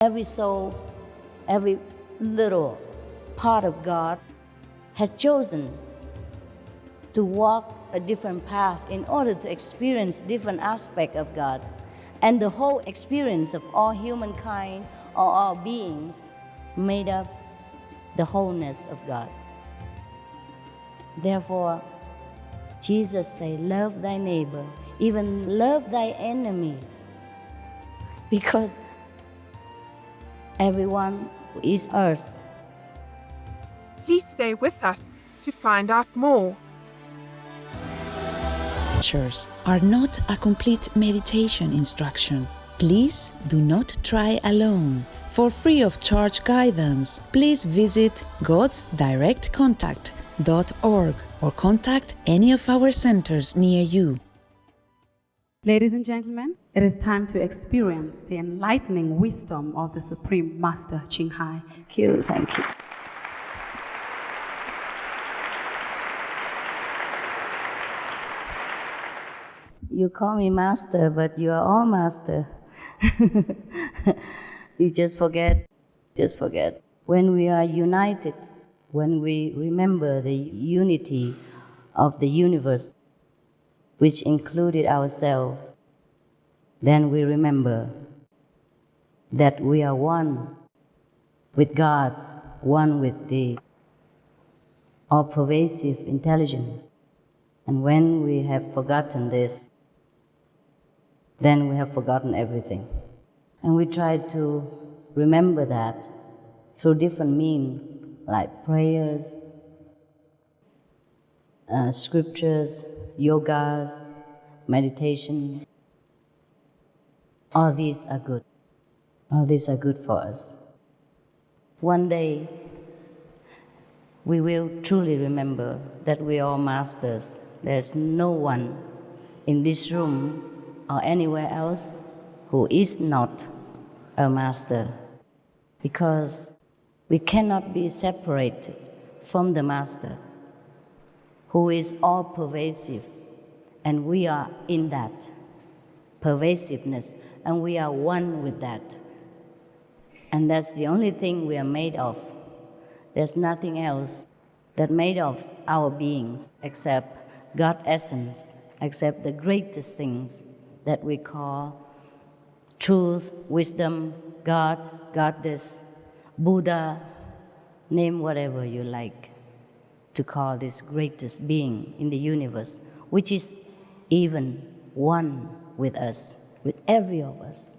Every soul, every little part of God has chosen to walk a different path in order to experience different aspects of God. And the whole experience of all humankind or all beings made up the wholeness of God. Therefore, Jesus said, love thy neighbor, even love thy enemies, because everyone is earth. Please stay with us to find out more. Lectures are not a complete meditation instruction. Please do not try alone. For free of charge guidance, please visit godsdirectcontact.org or contact any of our centers near you. Ladies and gentlemen, it is time to experience the enlightening wisdom of the Supreme Master Ching Hai. Thank you, thank you. You call me master, but you are all master. You just forget. When we are united, when we remember the unity of the universe, which included ourselves, then we remember that we are one with God, one with the all-pervasive intelligence. And when we have forgotten this, then we have forgotten everything. And we try to remember that through different means, like prayers, scriptures, yogas, meditation. All these are good. All these are good for us. One day, we will truly remember that we are all masters. There's no one in this room or anywhere else who is not a master, because we cannot be separated from the Master, who is all-pervasive, and we are in that pervasiveness, and we are one with that. And that's the only thing we are made of. There's nothing else that made of our beings except God's essence, except the greatest things that we call truth, wisdom, God, Goddess, Buddha, name whatever you like to call this greatest being in the universe, which is even one with us, with every of us.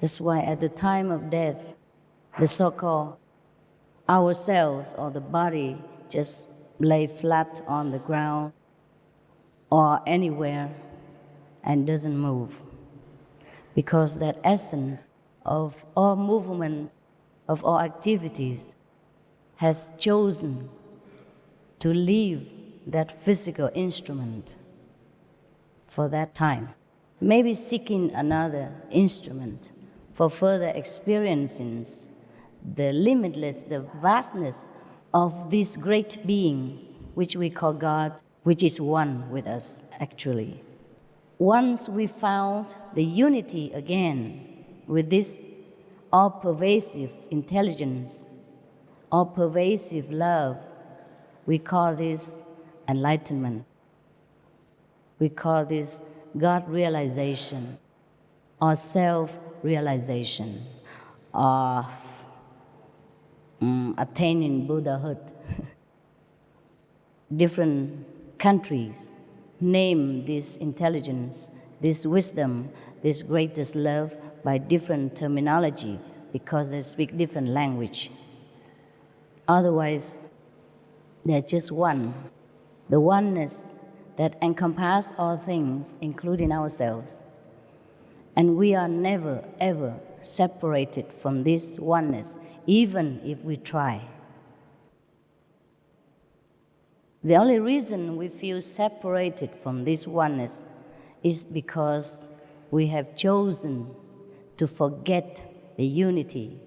That's why at the time of death, the so-called ourselves or the body just lay flat on the ground or anywhere and doesn't move, because that essence of all movement, of all activities, has chosen to leave that physical instrument for that time, maybe seeking another instrument for further experiencing the limitless, the vastness of this great being, which we call God, which is one with us, actually. Once we found the unity again with this all-pervasive intelligence, all-pervasive love, we call this enlightenment. We call this God realization or self-realization of attaining Buddhahood. Different countries name this intelligence, this wisdom, this greatest love by different terminology because they speak different language. Otherwise, they're just one, the oneness that encompasses all things, including ourselves. And we are never, ever separated from this oneness, even if we try. The only reason we feel separated from this oneness is because we have chosen to forget the unity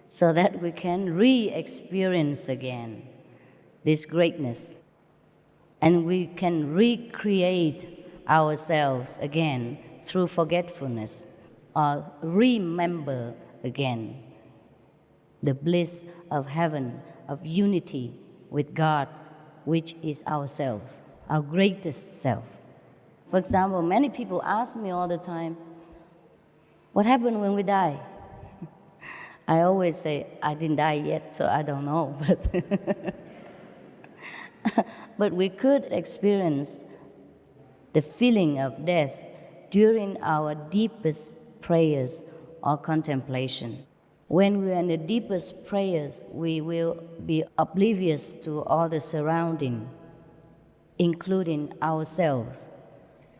so that we can re-experience again this greatness, and we can recreate ourselves again through forgetfulness or remember again the bliss of heaven, of unity with God, which is ourselves, our greatest self. For example, many people ask me all the time, what happened when we die? I always say, I didn't die yet, so I don't know. But we could experience the feeling of death during our deepest prayers or contemplation. When we are in the deepest prayers, we will be oblivious to all the surrounding, including ourselves,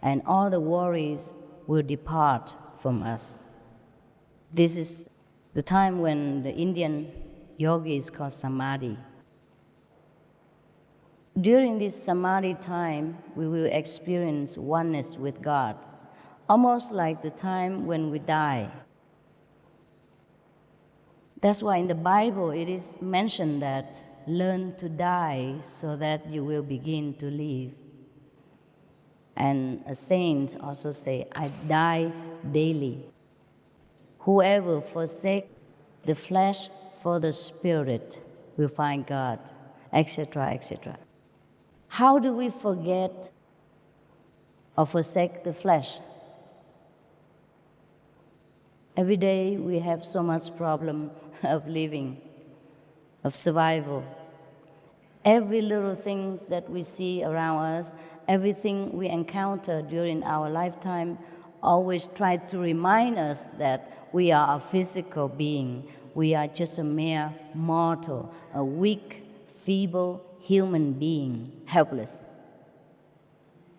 and all the worries will depart from us. This is the time when the Indian yogi is called samadhi. During this samadhi time, we will experience oneness with God, almost like the time when we die. That's why in the Bible it is mentioned that learn to die so that you will begin to live. And a saint also say, I die daily. Whoever forsakes the flesh for the spirit will find God, etc., etc. How do we forget or forsake the flesh? Every day we have so much problem of living, of survival. Every little things that we see around us, everything we encounter during our lifetime, always try to remind us that we are a physical being. We are just a mere mortal, a weak, feeble human being, helpless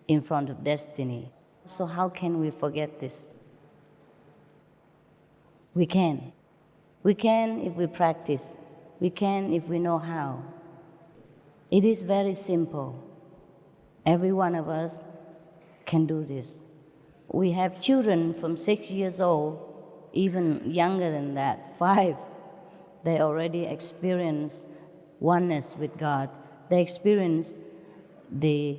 in front of destiny. So how can we forget this? We can. We can if we practice. We can if we know how. It is very simple. Every one of us can do this. We have children from 6 years old, even younger than that, 5. They already experience oneness with God. They experience the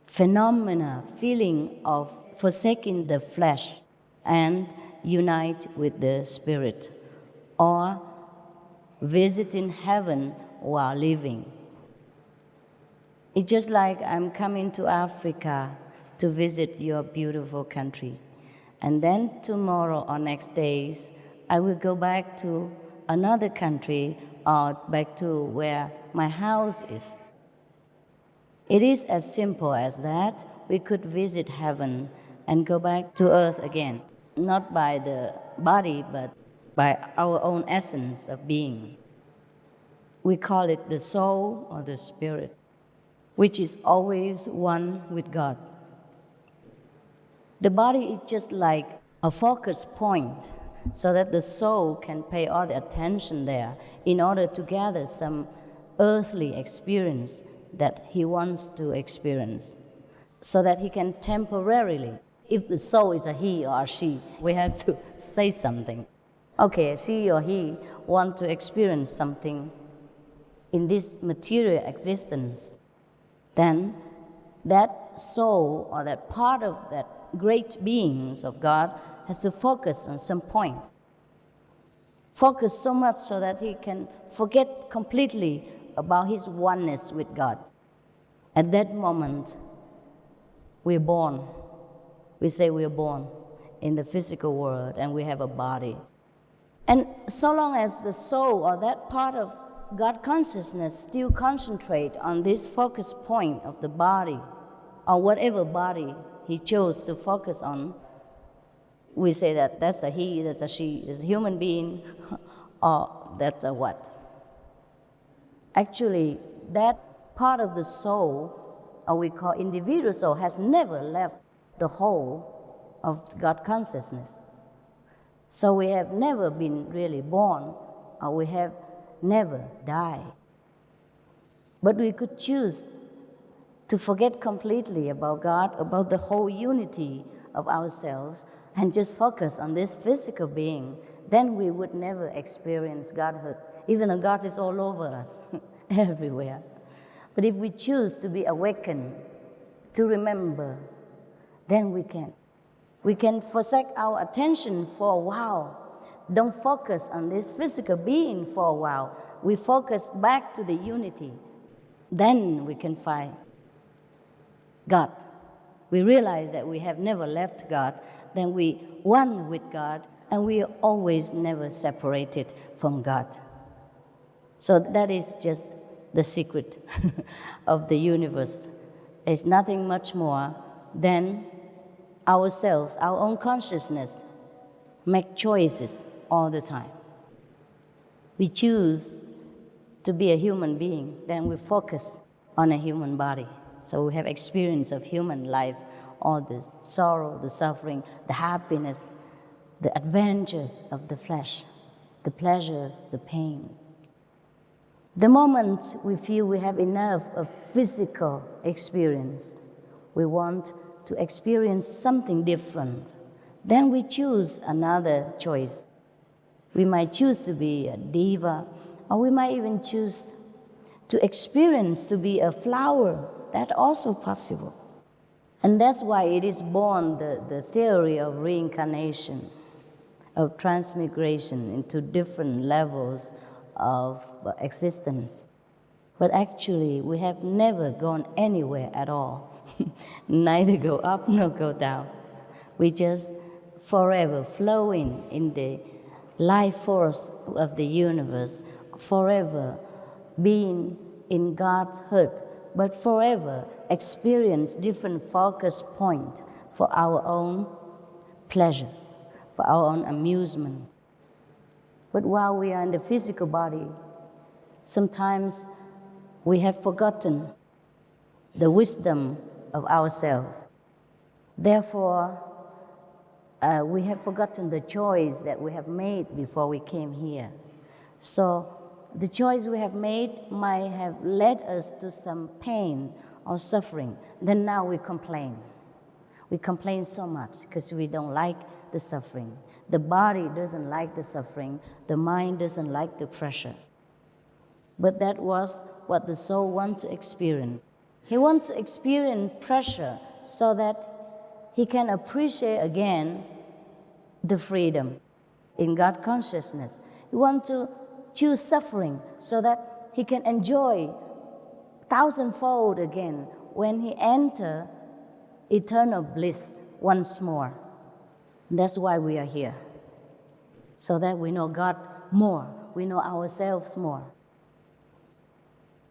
feeling of forsaking the flesh and unite with the spirit, or visiting heaven while living. It's just like I'm coming to Africa to visit your beautiful country. And then tomorrow or next days, I will go back to another country or back to where my house is. It is as simple as that. We could visit heaven and go back to earth again, not by the body, but by our own essence of being. We call it the soul or the spirit, which is always one with God. The body is just like a focus point so that the soul can pay all the attention there in order to gather some earthly experience that he wants to experience, so that he can temporarily, if the soul is a he or a she, we have to say something. Okay, she or he want to experience something in this material existence, then that soul or that part of that great beings of God has to focus on some point. Focus so much so that he can forget completely about his oneness with God. At that moment, we're born. We say we're born in the physical world and we have a body. And so long as the soul or that part of God consciousness still concentrate on this focus point of the body, or whatever body he chose to focus on, we say that that's a he, that's a she, that's a human being, or that's a what. Actually, that part of the soul, or we call individual soul, has never left the whole of God consciousness. So we have never been really born, or we have never died. But we could choose to forget completely about God, about the whole unity of ourselves, and just focus on this physical being. Then we would never experience Godhood, even though God is all over us, everywhere. But if we choose to be awakened, to remember, then we can. We can forsake our attention for a while don't focus on this physical being for a while. We focus back to the unity. Then we can find God. We realize that we have never left God. Then we one with God, and we are always never separated from God. So that is just the secret of the universe. It's nothing much more than ourselves, our own consciousness, make choices all the time. We choose to be a human being, then we focus on a human body. So we have experience of human life, all the sorrow, the suffering, the happiness, the adventures of the flesh, the pleasures, the pain. The moment we feel we have enough of physical experience, we want to experience something different, then we choose another choice. We might choose to be a diva, or we might even choose to experience to be a flower. That's also possible. And that's why it is born the theory of reincarnation, of transmigration into different levels of existence. But actually, we have never gone anywhere at all. Neither go up nor go down. We just forever flowing in the life force of the universe, forever being in God's heart, but forever experience different focus points for our own pleasure, for our own amusement. But while we are in the physical body, sometimes we have forgotten the wisdom of ourselves. Therefore, we have forgotten the choice that we have made before we came here. So the choice we have made might have led us to some pain or suffering. Then now we complain. We complain so much because we don't like the suffering. The body doesn't like the suffering. The mind doesn't like the pressure. But that was what the soul wants to experience. He wants to experience pressure so that he can appreciate again the freedom in God consciousness. He wants to choose suffering so that he can enjoy thousandfold again when he enters eternal bliss once more. That's why we are here, so that we know God more, we know ourselves more.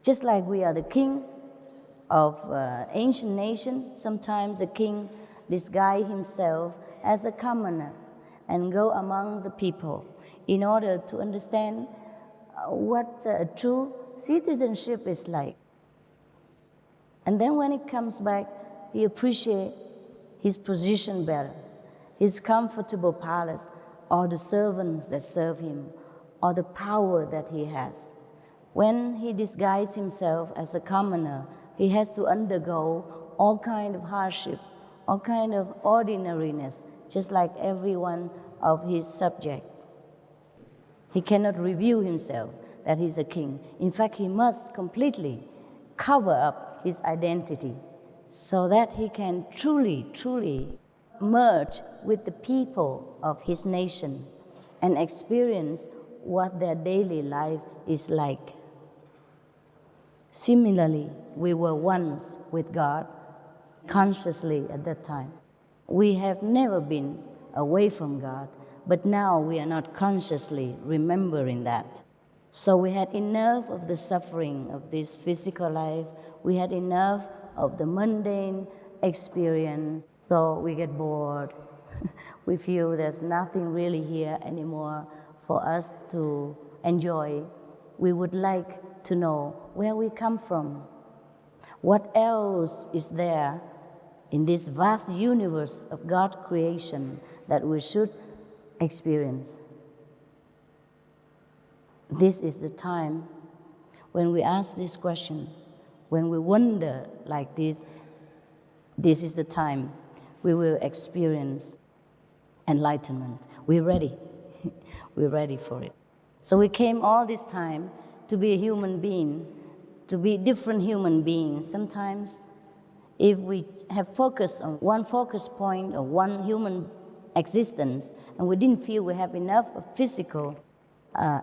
Just like we are the king of ancient nation, sometimes the king disguises himself as a commoner and go among the people in order to understand what true citizenship is like. And then when he comes back, he appreciates his position better, his comfortable palace, or the servants that serve him, or the power that he has. When he disguises himself as a commoner, he has to undergo all kind of hardship, all kind of ordinariness, just like every one of his subjects. He cannot reveal himself that he's a king. In fact, he must completely cover up his identity so that he can truly merge with the people of his nation and experience what their daily life is like. Similarly, we were once with God consciously at that time. We have never been away from God, but now we are not consciously remembering that. So we had enough of the suffering of this physical life. We had enough of the mundane experience. So we get bored. We feel there's nothing really here anymore for us to enjoy. We would like to know where we come from. What else is there in this vast universe of God's creation that we should experience? This is the time when we ask this question, when we wonder like this is the time we will experience enlightenment. We're ready. We're ready for it. So we came all this time to be a human being, to be different human beings. Sometimes if we have focused on one focus point or one human existence, and we didn't feel we have enough of physical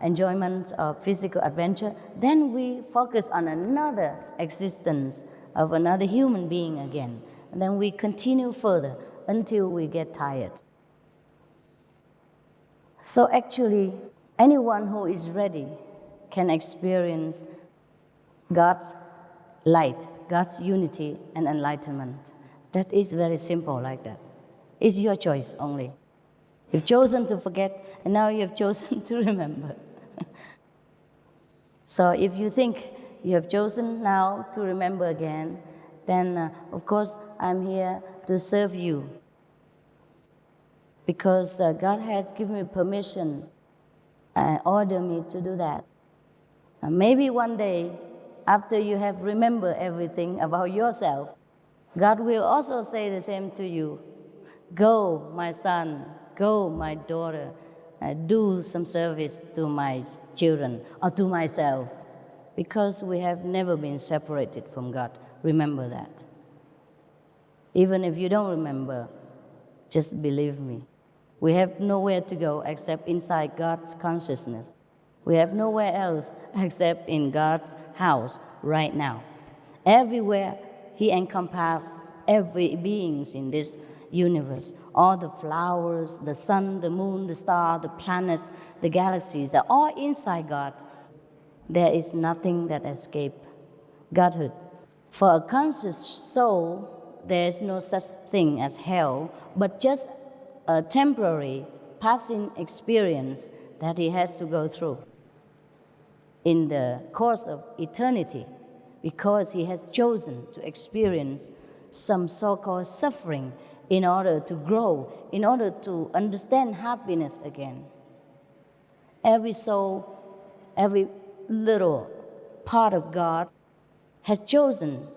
enjoyment or physical adventure, then we focus on another existence of another human being again. And then we continue further until we get tired. So actually, anyone who is ready can experience God's light, God's unity and enlightenment. That is very simple like that. It's your choice only. You've chosen to forget, and now you have chosen to remember. So if you think you have chosen now to remember again, then of course I'm here to serve you. Because God has given me permission and ordered me to do that. Maybe one day, after you have remembered everything about yourself, God will also say the same to you. Go, my son, go, my daughter, do some service to my children or to myself, because we have never been separated from God. Remember that. Even if you don't remember, just believe me. We have nowhere to go except inside God's consciousness. We have nowhere else except in God's house right now. Everywhere He encompasses every being in this universe. All the flowers, the sun, the moon, the star, the planets, the galaxies are all inside God. There is nothing that escapes Godhood. For a conscious soul, there is no such thing as hell, but just a temporary, passing experience that he has to go through in the course of eternity, because he has chosen to experience some so-called suffering in order to grow, in order to understand happiness again. Every soul, every little part of God has chosen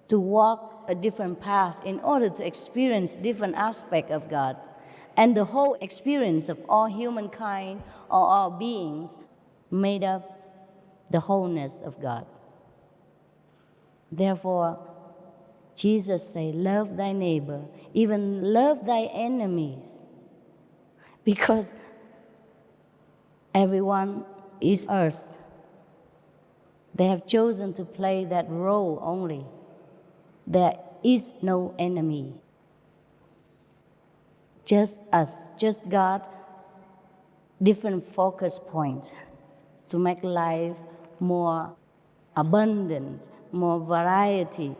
to walk a different path in order to experience different aspects of God. And the whole experience of all humankind or all beings made up the wholeness of God. Therefore, Jesus said, love thy neighbor, even love thy enemies, because everyone is earth. They have chosen to play that role only. There is no enemy. Just us, just God, different focus points to make life more abundant, more variety,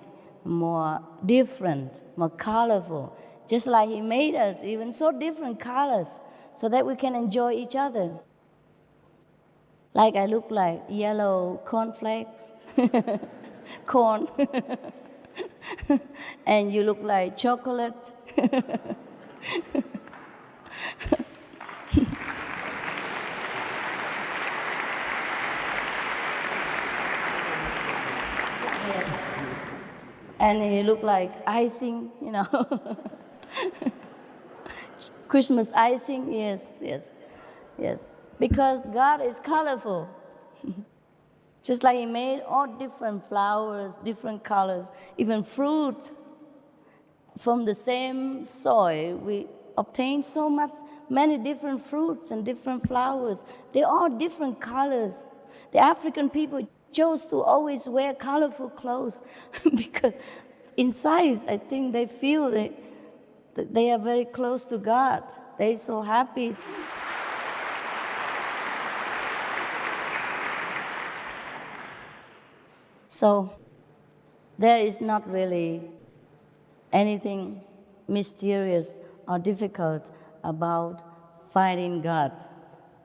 more different, more colorful. Just like He made us, even so different colors, so that we can enjoy each other. Like I look like yellow cornflakes, corn, and you look like chocolate. And he looked like icing, you know. Christmas icing, yes. Because God is colorful. Just like He made all different flowers, different colors, even fruit. From the same soil, we obtain so many different fruits and different flowers. They're all different colors. The African people chose to always wear colorful clothes because inside, I think they feel that they are very close to God. They're so happy. So there is not really anything mysterious or difficult about finding God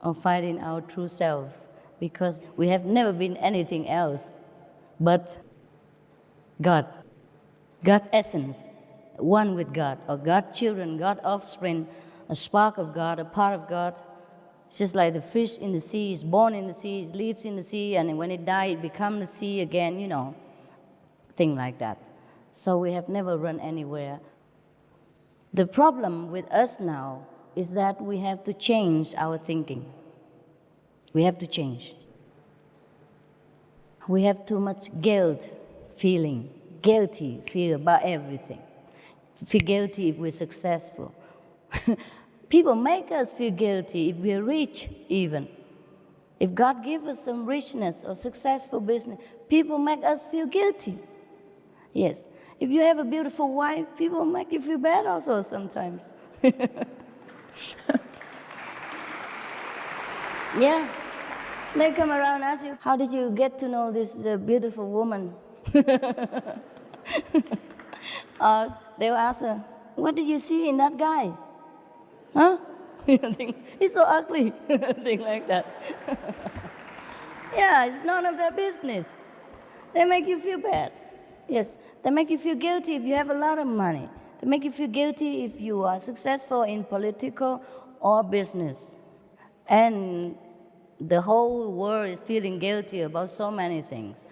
or finding our true self, because we have never been anything else but God, God's essence, one with God, or God's children, God's offspring, a spark of God, a part of God. It's just like the fish in the sea is born in the sea, it lives in the sea, and when it dies, it becomes the sea again, you know, thing like that. So we have never run anywhere. The problem with us now is that we have to change our thinking. We have to change. We have too much guilty feel about everything. Feel guilty if we're successful. People make us feel guilty if we're rich, even. If God gives us some richness or successful business, people make us feel guilty. Yes. If you have a beautiful wife, people make you feel bad also sometimes. Yeah. They come around and ask you, how did you get to know this beautiful woman? Or they'll ask her, what did you see in that guy? Huh? He's so ugly. Things like that. Yeah, it's none of their business. They make you feel bad. Yes, they make you feel guilty if you have a lot of money. They make you feel guilty if you are successful in political or business. And the whole world is feeling guilty about so many things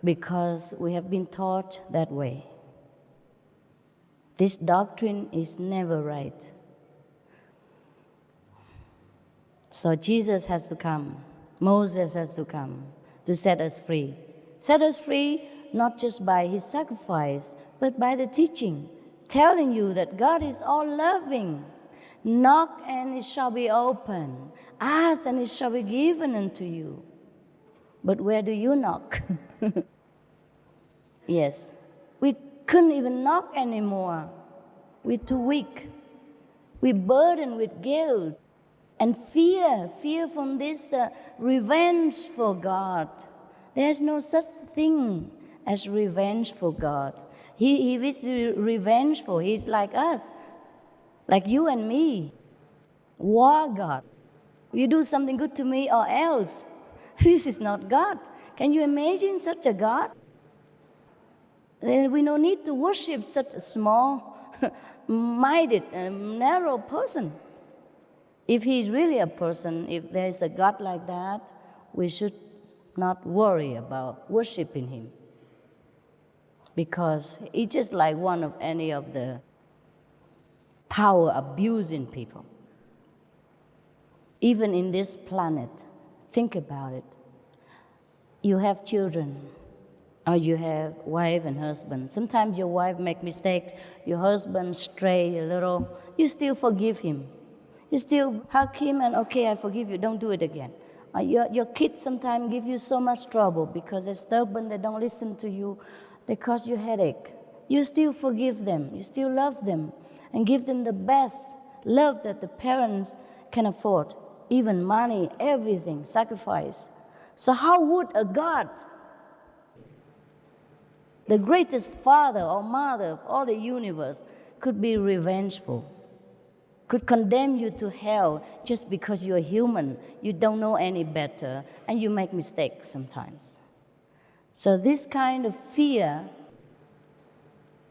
because we have been taught that way. This doctrine is never right. So Jesus has to come. Moses has to come to set us free. Set us free not just by his sacrifice, but by the teaching, telling you that God is all loving. Knock and it shall be opened. Ask and it shall be given unto you. But where do you knock? Yes, we couldn't even knock anymore. We're too weak. We're burdened with guilt and fear from this revenge for God. There's no such thing as revenge for God. He is revengeful. He's like us, like you and me. War God. You do something good to me or else. This is not God. Can you imagine such a God? Then we don't need to worship such a small-minded and narrow person. If he is really a person, if there is a God like that, we should not worry about worshiping him. Because he's just like one of any of the power abusing people. Even in this planet, think about it. You have children, or you have wife and husband. Sometimes your wife make mistakes, your husband stray a little, you still forgive him. You still hug him and, okay, I forgive you, don't do it again. Your kids sometimes give you so much trouble because they're stubborn, they don't listen to you, they cause you headache. You still forgive them, you still love them, and give them the best love that the parents can afford. Even money, everything, sacrifice. So how would a God, the greatest father or mother of all the universe, could be revengeful? Could condemn you to hell just because you're human, you don't know any better, and you make mistakes sometimes. So this kind of fear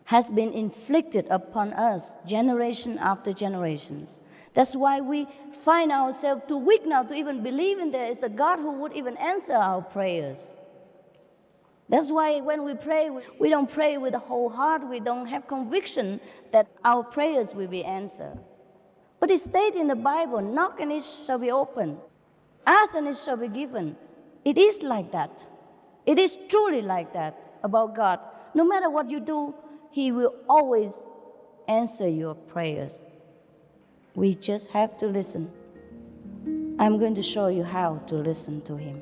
has been inflicted upon us generation after generations. That's why we find ourselves too weak now to even believe in there is a God who would even answer our prayers. That's why when we pray, we don't pray with the whole heart. We don't have conviction that our prayers will be answered. But it states in the Bible, knock and it shall be opened. Ask and it shall be given. It is like that. It is truly like that about God. No matter what you do, he will always answer your prayers. We just have to listen. I'm going to show you how to listen to him.